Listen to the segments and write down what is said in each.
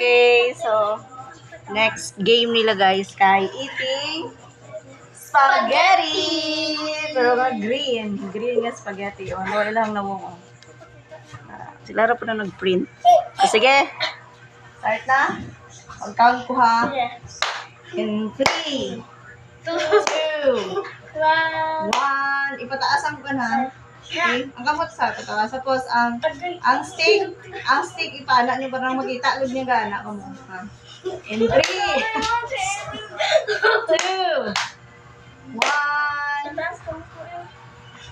Okay, so next game nila guys kay eating spaghetti. Pero nga green nga spaghetti. O, wala lang nawong. Sila ra po na nag-print. So, sige. Start na. Mag-count ko ha. In 3, 2, 1. Ipataas ang kanan. Okay? Ang kamot sa pataas. Tapos, ang steak, ipala niyo para makita. Lug niya gana ko mo. In 3, 2, 1.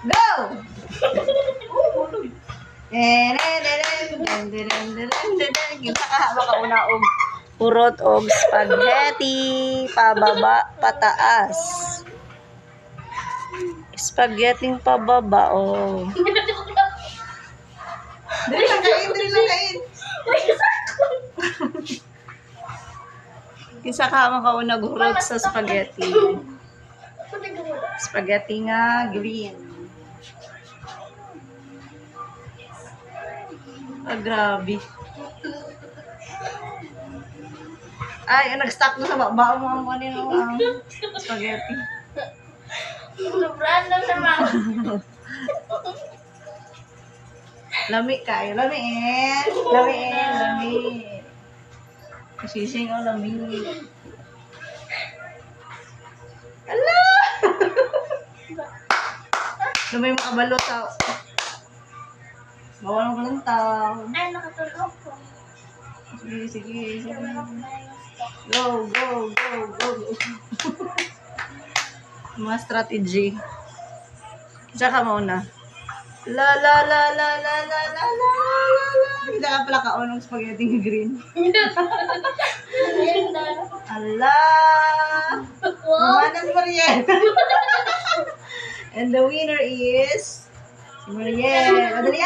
Go! Kita ka makauna og purot og spaghetti pababa pataas. Spaghetti pababa oh. Dili lang kain. Kisa ka makauna gurot sa spaghetti. Spaghetti nga green. Ah, grabe. Ay, nag-stuck na sa baba mo ang kanino ang spaghetti. Random naman. Lami kayo. Lami. Sising o lami. Ala! Lumay makabalo sa... Bawal mo lang tao. Ay, nakatulog ko. Sige. Go. Mga strategy. Isa ka muna. La. Hindi ka pala kaunong spaghetti green. Ala! Mamanas Mariel. And the winner is... Mariel. Madali.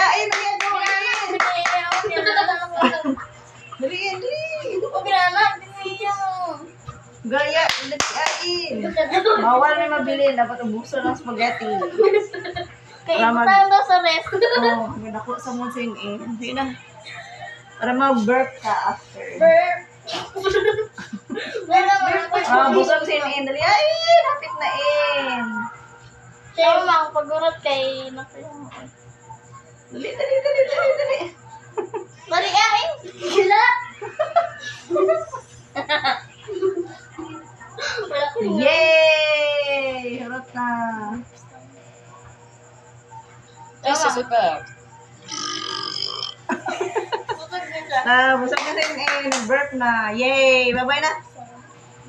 Dali. Gaya, lagyain. Bawal na mabili. Dapat ubuso ng spaghetti. Kaya tayo daw sa rest. Oo, magdako sa mga sin Hindi na. Para mag-burp ka after. Burp. Busog sin Dali. Napit na Kaya mga pag-urot kay Dali. Balik akin. Sila. Yay! Harap na. This is a bag. Busog na sin Nag-burp na. Yay! Bye-bye na.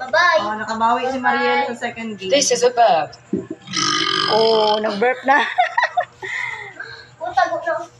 Bye-bye. Nakabawi si Mariel sa second game. This is a bag. Nag-burp na.